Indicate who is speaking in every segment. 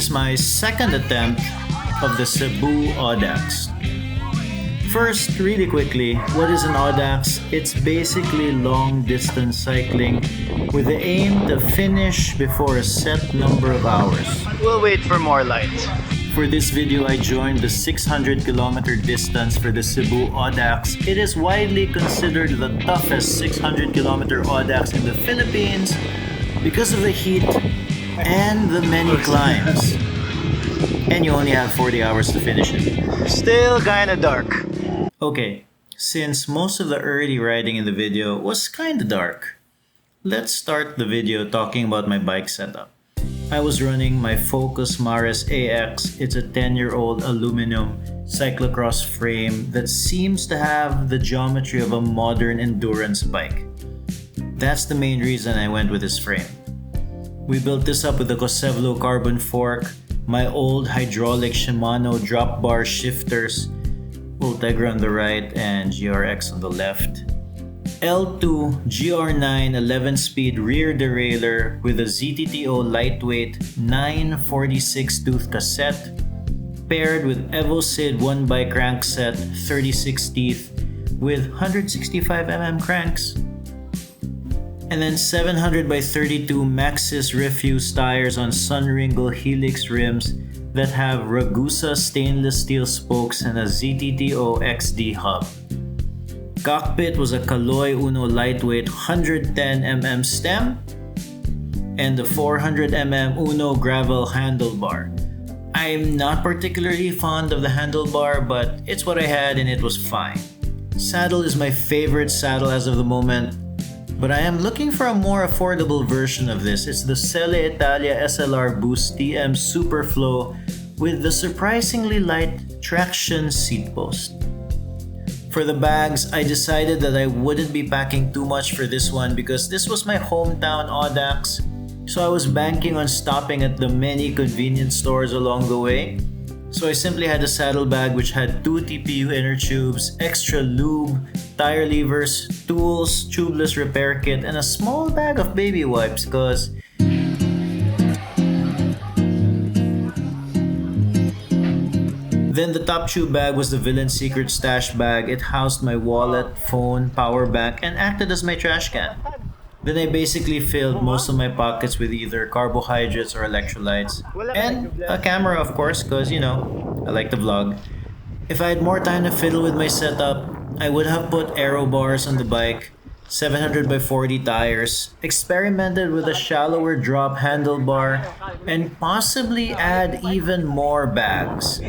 Speaker 1: is my second attempt of the Cebu Audax. First, really quickly, what is an Audax? It's basically long-distance cycling with the aim to finish before a set number of hours.
Speaker 2: We'll wait for more light.
Speaker 1: For this video, I joined the 600-kilometer distance for the Cebu Audax. It is widely considered the toughest 600-kilometer Audax in the Philippines because of the heat and the many climbs. And you only have 40 hours to finish it.
Speaker 2: Still kinda dark.
Speaker 1: Okay, since most of the early riding in the video was kinda dark, let's start the video talking about my bike setup. I was running my Focus Maris AX. It's a 10-year-old aluminum cyclocross frame that seems to have the geometry of a modern endurance bike. That's the main reason I went with this frame. We built this up with a Cosevlo carbon fork, my old hydraulic Shimano drop bar shifters, Ultegra on the right and GRX on the left. L2 GR9 11-speed rear derailleur with a ZTTO lightweight 946 tooth cassette paired with EvoSid 1x crankset 36 teeth with 165mm cranks. And then 700x32 Maxxis Refuse tires on Sunringle Helix rims that have Ragusa stainless steel spokes and a ZTTO XD hub. Cockpit was a Caloi Uno lightweight 110mm stem and the 400mm Uno gravel handlebar. I'm not particularly fond of the handlebar, but it's what I had and it was fine. Saddle is my favorite saddle as of the moment, but I am looking for a more affordable version of this. It's the Selle Italia SLR Boost TM Superflow with the surprisingly light traction seat post. For the bags, I decided that I wouldn't be packing too much for this one because this was my hometown Audax, so I was banking on stopping at the many convenience stores along the way. So I simply had a saddle bag which had 2 TPU inner tubes, extra lube, tire levers, tools, tubeless repair kit, and a small bag of baby wipes because then the top tube bag was the Villain Secret Stash bag. It housed my wallet, phone, power bank, and acted as my trash can. Then I basically filled most of my pockets with either carbohydrates or electrolytes. And a camera, of course, because, you know, I like to vlog. If I had more time to fiddle with my setup, I would have put aero bars on the bike, 700x40 tires, experimented with a shallower drop handlebar, and possibly add even more bags.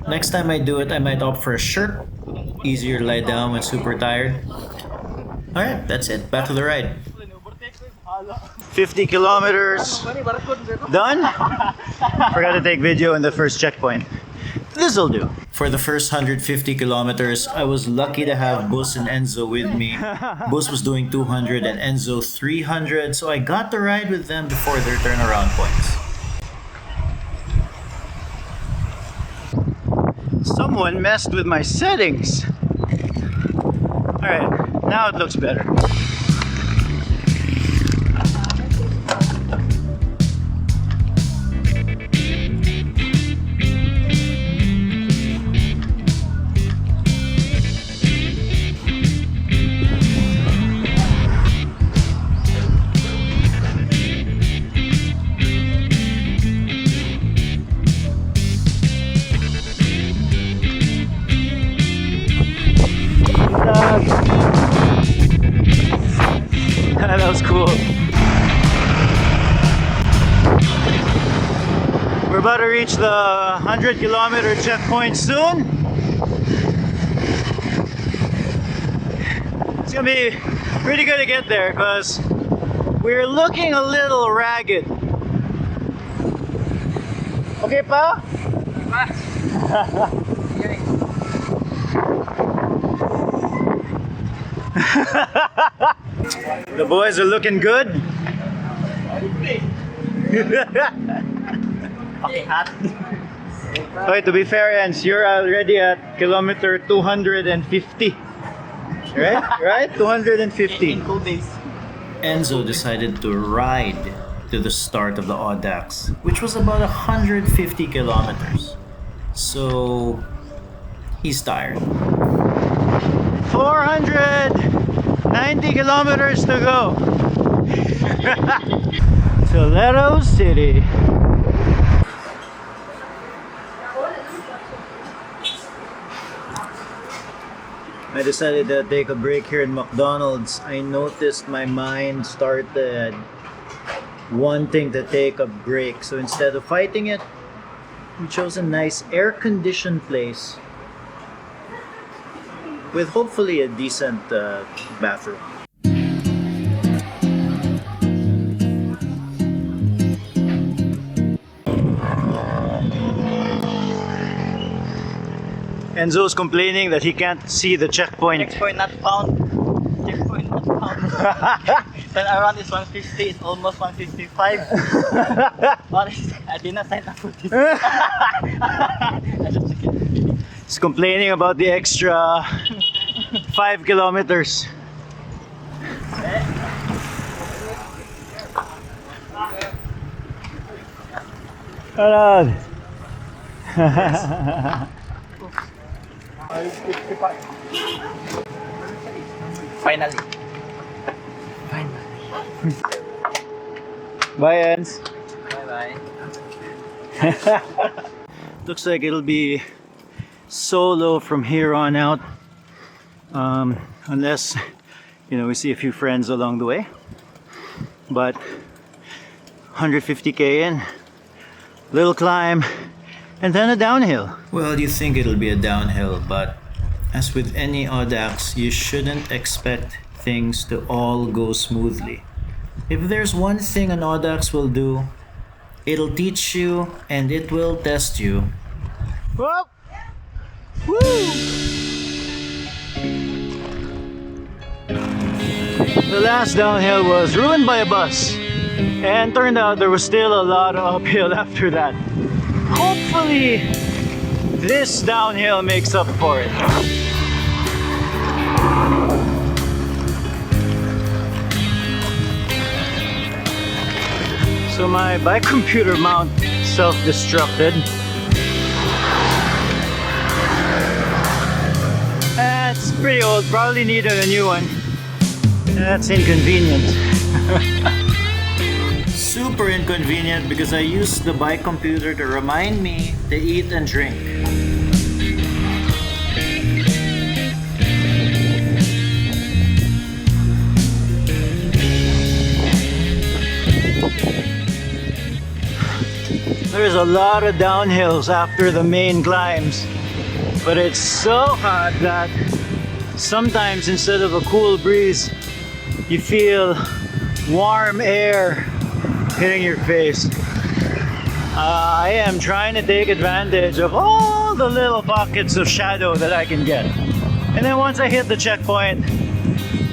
Speaker 1: Next time I do it, I might opt for a shirt. Easier to lie down when super tired. Alright, that's it. Back to the ride.
Speaker 2: 50 kilometers done. Forgot to take video in the first checkpoint. This'll do.
Speaker 1: For the first 150 kilometers, I was lucky to have Bus and Enzo with me. Bus was doing 200 and Enzo 300, so I got to ride with them before their turnaround points.
Speaker 2: Someone messed with my settings. Alright, now it looks better. That was cool. We're about to reach the 100-kilometer checkpoint soon. It's gonna be pretty good to get there because we're looking a little ragged. Okay pa? The boys are looking good. Okay, to be fair, Jens, you're already at kilometer 250. Right? 250.
Speaker 1: Enzo decided to ride to the start of the Audax, which was about 150 kilometers. So he's tired.
Speaker 2: 490 kilometers to go. Toledo City. I decided to take a break here in McDonald's. I noticed my mind started wanting to take a break. So instead of fighting it, we chose a nice air-conditioned place with hopefully a decent bathroom. Enzo's complaining that he can't see the checkpoint.
Speaker 3: Checkpoint not found. Checkpoint not found. Turn around is 150, it's almost 155. Honestly, I did not sign up for this. I just took it.
Speaker 2: He's complaining about the extra 5 kilometers. Alright.
Speaker 3: Finally.
Speaker 2: Bye, Enz.
Speaker 3: Bye bye.
Speaker 2: Looks like it'll be solo from here on out, unless we see a few friends along the way. But 150k in, little climb, and then a downhill.
Speaker 1: Well, you think it'll be a downhill, but as with any Audax, you shouldn't expect things to all go smoothly. If there's one thing an Audax will do, it'll teach you and it will test you.
Speaker 2: Whoa! Woo! The last downhill was ruined by a bus, and turned out there was still a lot of uphill after that. Hopefully, this downhill makes up for it. So my bike computer mount self-destructed. It's pretty old, probably needed a new one. That's inconvenient.
Speaker 1: Super inconvenient because I use the bike computer to remind me to eat and drink.
Speaker 2: There's a lot of downhills after the main climbs, but it's so hot that sometimes instead of a cool breeze, you feel warm air hitting your face. I am trying to take advantage of all the little pockets of shadow that I can get. And then once I hit the checkpoint,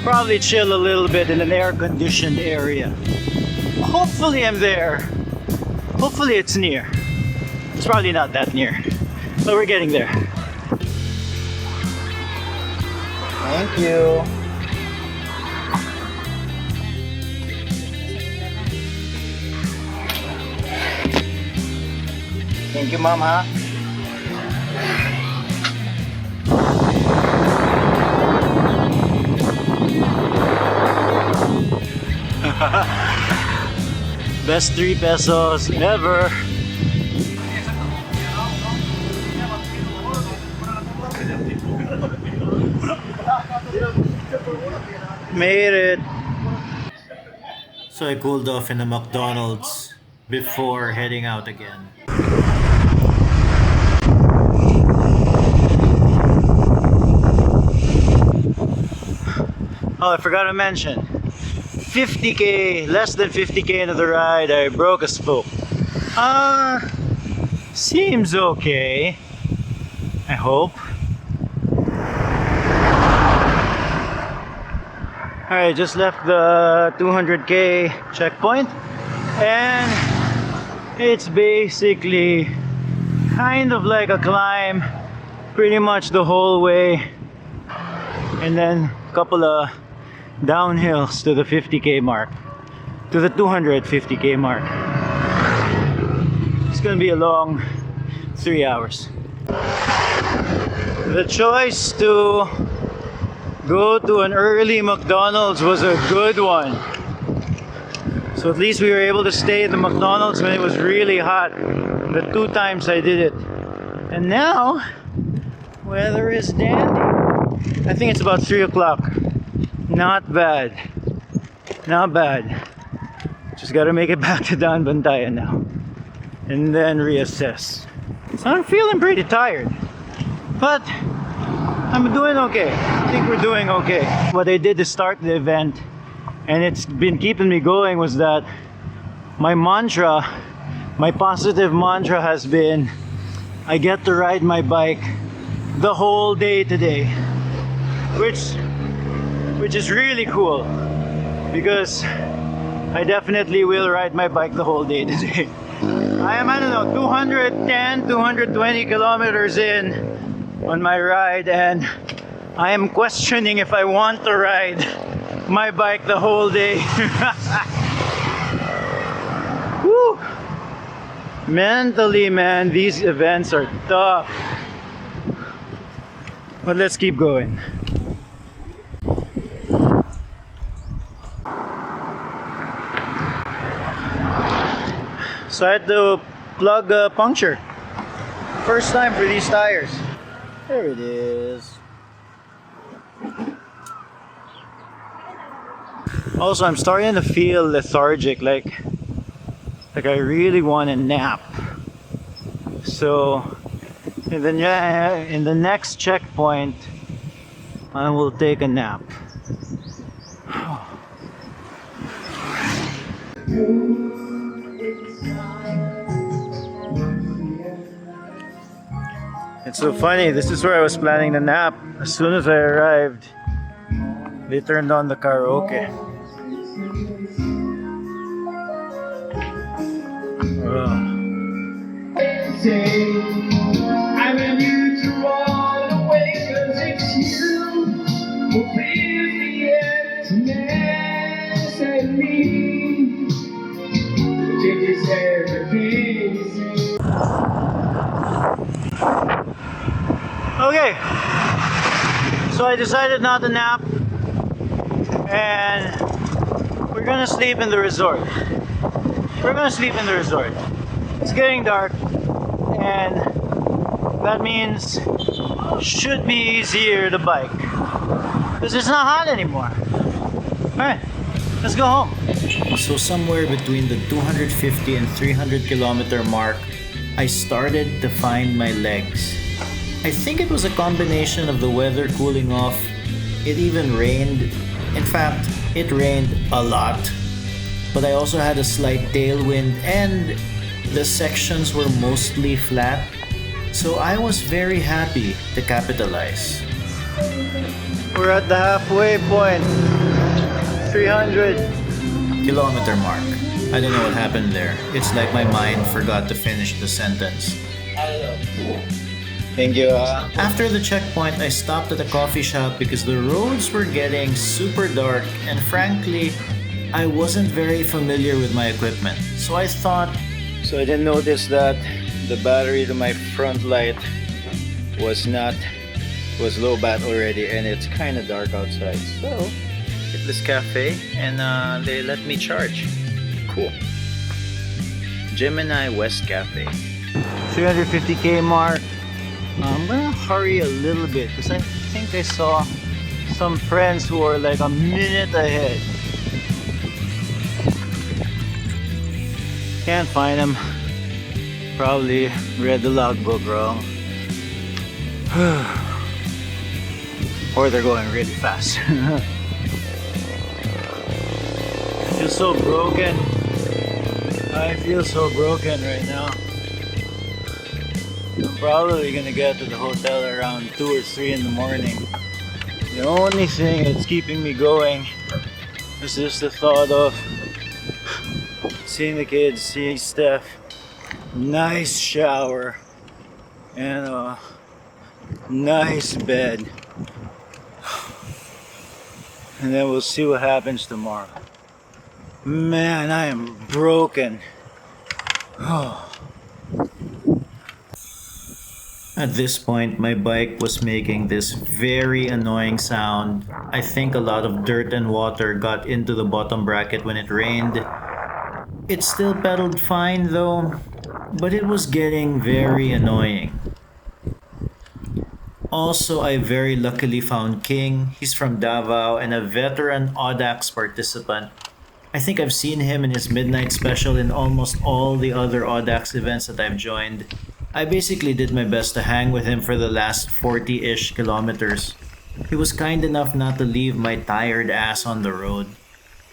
Speaker 2: probably chill a little bit in an air-conditioned area. Hopefully I'm there. Hopefully it's near. It's probably not that near, but we're getting there.
Speaker 3: Thank you. Thank you, Mom, ha?
Speaker 2: Best 3 pesos ever. Made it.
Speaker 1: So I cooled off in a McDonald's before heading out again.
Speaker 2: Oh, I forgot to mention, 50k, less than 50k into the ride, I broke a spoke. Seems okay, I hope. Alright, just left the 200k checkpoint, and it's basically kind of like a climb pretty much the whole way, and then a couple of downhills to the 50k mark. to the 250k mark. It's gonna be a long 3 hours. The choice to go to an early McDonald's was a good one. So at least we were able to stay at the McDonald's when it was really hot. The 2 times I did it. And now, weather is dandy. I think it's about 3 o'clock. Not bad. Not bad. Just gotta make it back to Dan Bantayan now. And then reassess. So I'm feeling pretty tired. But I'm doing okay. I think we're doing okay. What I did to start the event, and it's been keeping me going, was that my mantra, my positive mantra has been, I get to ride my bike the whole day today. Which is really cool, because I definitely will ride my bike the whole day today. I don't know, 210, 220 kilometers in on my ride, and I am questioning if I want to ride my bike the whole day. Woo! Mentally, man, these events are tough. But let's keep going. So I had to plug a puncture. First time for these tires. There it is. Also, I'm starting to feel lethargic, like I really want a nap. So in the next checkpoint, I will take a nap. It's so funny, this is where I was planning to nap. As soon as I arrived, they turned on the karaoke.
Speaker 4: I want you to run away, 'cause it's you who fills the emptiness in me. Changes everything.
Speaker 2: Okay, so I decided not to nap, and we're gonna sleep in the resort. It's getting dark, and that means should be easier to bike because it's not hot anymore. Alright, let's go home.
Speaker 1: So somewhere between the 250 and 300 kilometer mark, I started to find my legs. I think it was a combination of the weather cooling off. It even rained. In fact, it rained a lot. But I also had a slight tailwind, and the sections were mostly flat. So I was very happy to capitalize.
Speaker 2: We're at the halfway point. 300
Speaker 1: kilometer mark. I don't know what happened there. It's like my mind forgot to finish the sentence.
Speaker 2: Thank you.
Speaker 1: After the checkpoint, I stopped at a coffee shop because the roads were getting super dark, and frankly, I wasn't very familiar with my equipment. So I didn't notice that the battery to my front light was low bat already, and it's kind of dark outside. So hit this cafe, and they let me charge. Cool. Gemini West Cafe.
Speaker 2: 350k mark. I'm gonna hurry a little bit because I think I saw some friends who are like a minute ahead. Can't find them. Probably read the logbook wrong. Or they're going really fast. I feel so broken. I feel so broken right now. I'm probably gonna get to the hotel around 2 or 3 in the morning. The only thing that's keeping me going is just the thought of seeing the kids, seeing Steph, nice shower, and a nice bed. And then we'll see what happens tomorrow. Man, I am broken.
Speaker 1: At this point, my bike was making this very annoying sound. I think a lot of dirt and water got into the bottom bracket when it rained. It still pedaled fine though, but it was getting very annoying. Also, I very luckily found King. He's from Davao and a veteran Audax participant. I think I've seen him in his midnight special in almost all the other Audax events that I've joined. I basically did my best to hang with him for the last 40-ish kilometers. He was kind enough not to leave my tired ass on the road.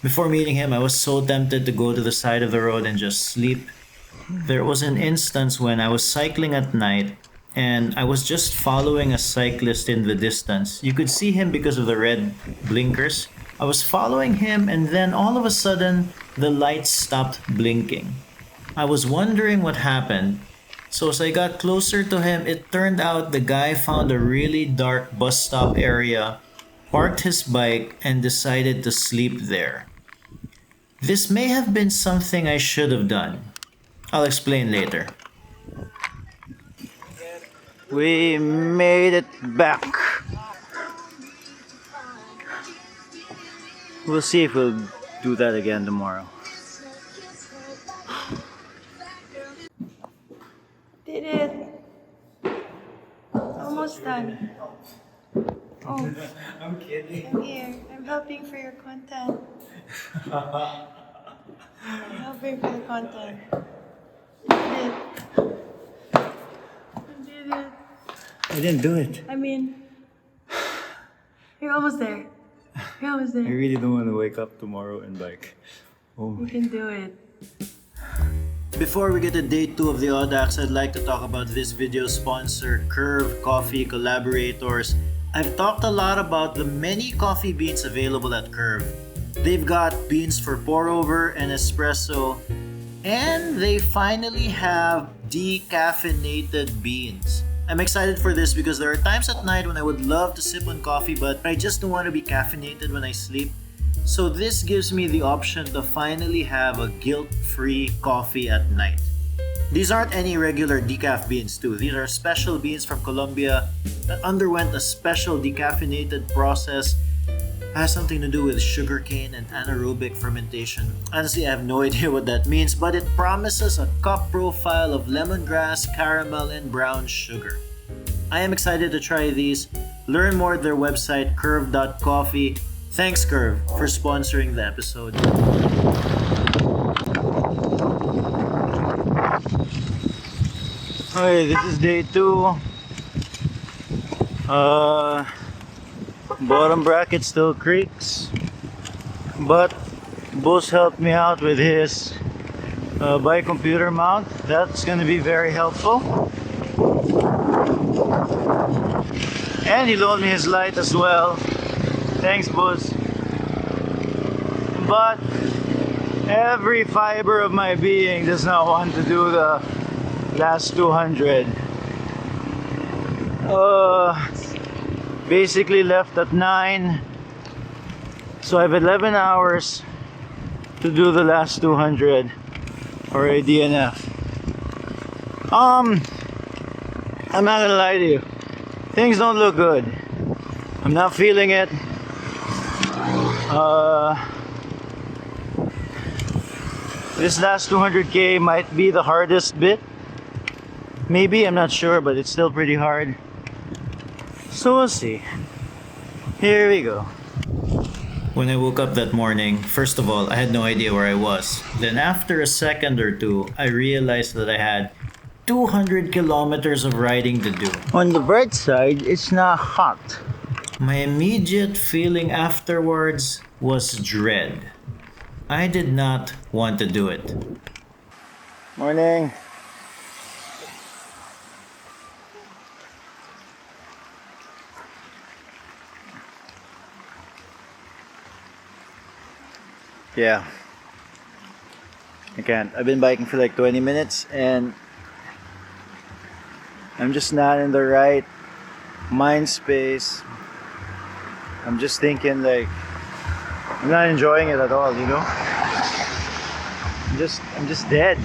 Speaker 1: Before meeting him, I was so tempted to go to the side of the road and just sleep. There was an instance when I was cycling at night and I was just following a cyclist in the distance. You could see him because of the red blinkers. I was following him and then all of a sudden the lights stopped blinking. I was wondering what happened. So as I got closer to him, it turned out the guy found a really dark bus stop area, parked his bike, and decided to sleep there. This may have been something I should have done. I'll explain later.
Speaker 2: We made it back. We'll see if we'll do that again tomorrow.
Speaker 5: Did it. Almost done. Oh,
Speaker 1: I'm kidding.
Speaker 5: I'm here. I'm helping for your content. I'm helping for the content. I did it.
Speaker 2: I didn't do it.
Speaker 5: I mean, you're almost there. You're almost
Speaker 2: I
Speaker 5: there.
Speaker 2: really don't want to wake up tomorrow and like, oh
Speaker 5: You
Speaker 2: my.
Speaker 5: can do it.
Speaker 1: Before we get to day 2 of the Audax, I'd like to talk about this video's sponsor, Curve Coffee Collaborators. I've talked a lot about the many coffee beans available at Curve. They've got beans for pour over and espresso, and they finally have decaffeinated beans. I'm excited for this because there are times at night when I would love to sip on coffee, but I just don't want to be caffeinated when I sleep. So this gives me the option to finally have a guilt-free coffee at night. These aren't any regular decaf beans too. These are special beans from Colombia that underwent a special decaffeinated process. It has something to do with sugarcane and anaerobic fermentation. Honestly, I have no idea what that means, but it promises a cup profile of lemongrass, caramel, and brown sugar. I am excited to try these. Learn more at their website, curve.coffee. Thanks, Curve, for sponsoring the episode.
Speaker 2: Okay, this is day 2. Bottom bracket still creaks, but Bus helped me out with his bike computer mount. That's gonna be very helpful. And he loaned me his light as well. Thanks, Bus. But every fiber of my being does not want to do the last 200. Basically left at 9, so I have 11 hours to do the last 200 or a DNF. I'm not gonna lie to you, things don't look good. I'm not feeling it. This last 200k might be the hardest bit. Maybe, I'm not sure, but it's still pretty hard. So we'll see. Here we go.
Speaker 1: When I woke up that morning, first of all, I had no idea where I was. Then after a second or two, I realized that I had 200 kilometers of riding to do.
Speaker 2: On the bright side, it's not hot.
Speaker 1: My immediate feeling afterwards was dread. I did not want to do it.
Speaker 2: Morning. Yeah. I can't. I've been biking for like 20 minutes and I'm just not in the right mind space. I'm just thinking like I'm not enjoying it at all, you know? I'm just dead.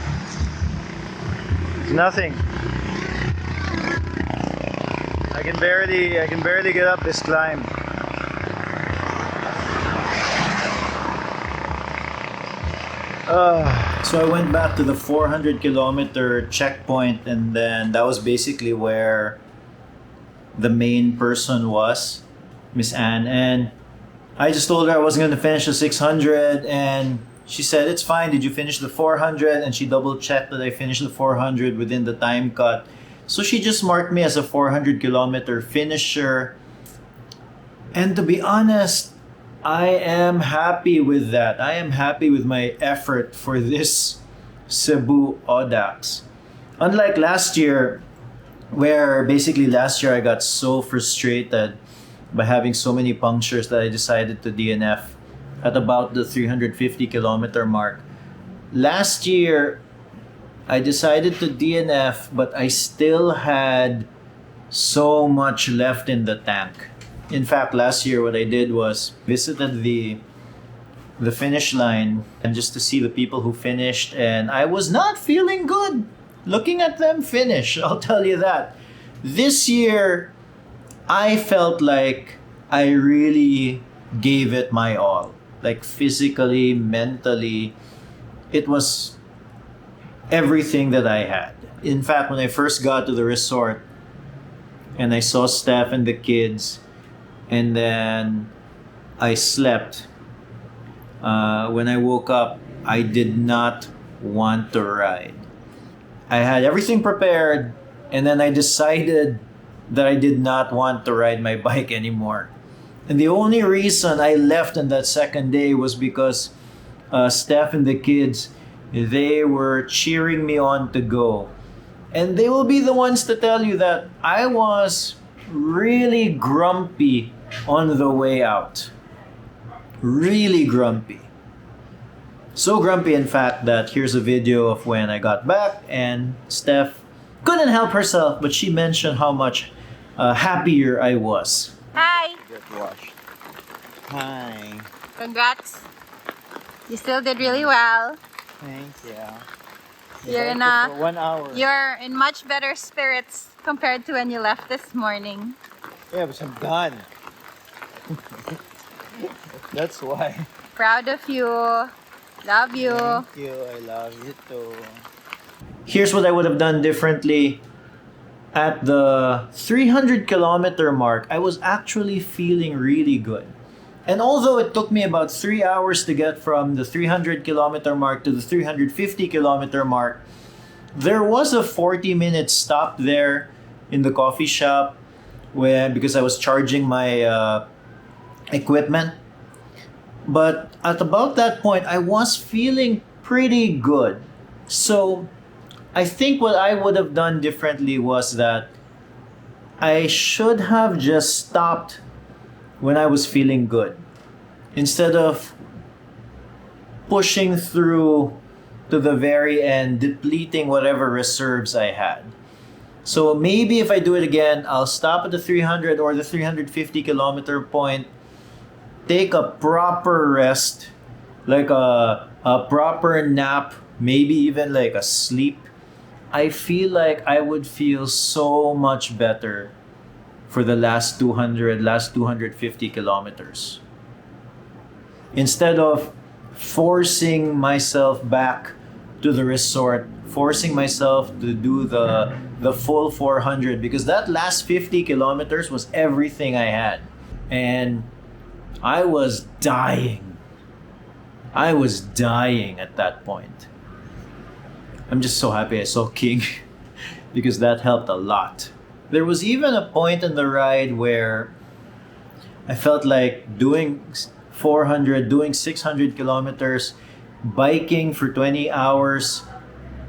Speaker 2: It's nothing. I can barely get up this climb.
Speaker 1: So I went back to the 400 kilometer checkpoint, and then that was basically where the main person was, Miss Anne. And I just told her I wasn't going to finish the 600, and she said, it's fine, did you finish the 400? And she double checked that I finished the 400 within the time cut. So she just marked me as a 400 kilometer finisher. And to be honest, I am happy with that. I am happy with my effort for this Cebu Audax. Unlike last year, where basically last year I got so frustrated by having so many punctures that I decided to DNF at about the 350 kilometer mark. Last year, I decided to DNF, but I still had so much left in the tank. In fact, last year what I did was visited the finish line and just to see the people who finished, and I was not feeling good looking at them finish, I'll tell you that. This year, I felt like I really gave it my all. Like physically, mentally, it was everything that I had. In fact, when I first got to the resort and I saw Steph and the kids, and then I slept. When I woke up, I did not want to ride. I had everything prepared, and then I decided that I did not want to ride my bike anymore. And the only reason I left on that second day was because Steph and the kids, they were cheering me on to go. And they will be the ones to tell you that I was really grumpy on the way out. Really grumpy. So grumpy, in fact, that here's a video of when I got back and Steph couldn't help herself, but she mentioned how much happier I was.
Speaker 6: Hi!
Speaker 2: Get washed. Hi.
Speaker 6: Congrats! You still did really well.
Speaker 2: Thanks, yeah.
Speaker 6: You're in
Speaker 2: For 1 hour.
Speaker 6: You're in much better spirits compared to when you left this morning.
Speaker 2: Yeah, but I'm done. That's why.
Speaker 6: Proud of you. Love you.
Speaker 2: Thank you. I love you too.
Speaker 1: Here's what I would have done differently. At the 300 kilometer mark, I was actually feeling really good. And although it took me about 3 hours to get from the 300 kilometer mark to the 350 kilometer mark, there was a 40-minute stop there in the coffee shop because I was charging my equipment. But at about that point, I was feeling pretty good. So I think what I would have done differently was that I should have just stopped when I was feeling good, instead of pushing through to the very end, depleting whatever reserves I had. So maybe if I do it again, I'll stop at the 300 or the 350 kilometer point, take a proper rest, like a proper nap, maybe even like a sleep. I feel like I would feel so much better for the last 250 kilometers. Instead of forcing myself back to the resort, forcing myself to do the full 400, because that last 50 kilometers was everything I had. And I was dying. I was dying at that point. I'm just so happy I saw King because that helped a lot. There was even a point in the ride where I felt like doing 400, doing 600 kilometers, biking for 20 hours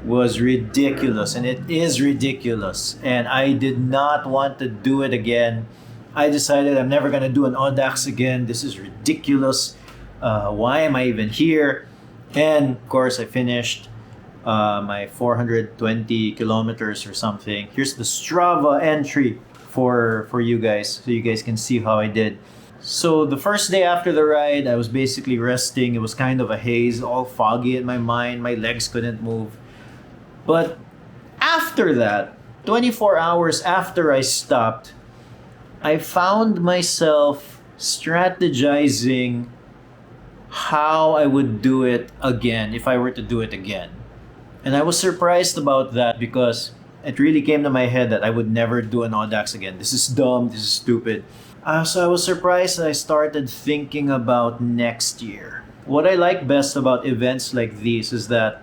Speaker 1: was ridiculous, and it is ridiculous. And I did not want to do it again. I decided I'm never going to do an Audax again. This is ridiculous. Why am I even here? And of course, I finished my 420 kilometers or something. Here's the Strava entry for you guys, so you guys can see how I did. So the first day after the ride, I was basically resting. It was kind of a haze, all foggy in my mind. My legs couldn't move. But after that, 24 hours after I stopped, I found myself strategizing how I would do it again if I were to do it again. And I was surprised about that because it really came to my head that I would never do an Audax again. This is dumb, this is stupid. So I was surprised that I started thinking about next year. What I like best about events like these is that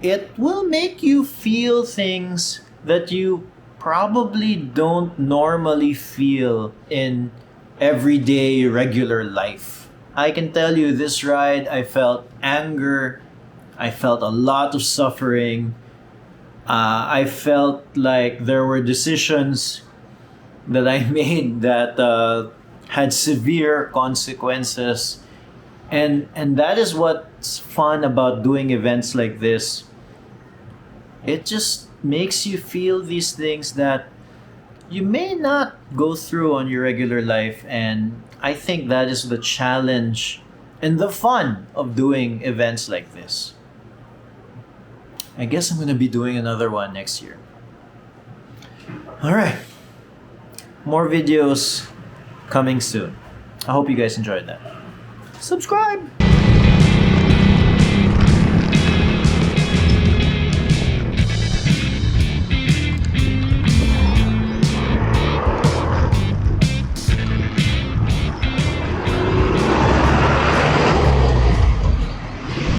Speaker 1: it will make you feel things that you probably don't normally feel in everyday regular life. I can tell you this ride, I felt anger, I felt a lot of suffering. I felt like there were decisions that I made that had severe consequences. And that is what's fun about doing events like this. It just makes you feel these things that you may not go through on your regular life. And I think that is the challenge and the fun of doing events like this. I guess I'm going to be doing another one next year. All right. More videos coming soon. I hope you guys enjoyed that. Subscribe!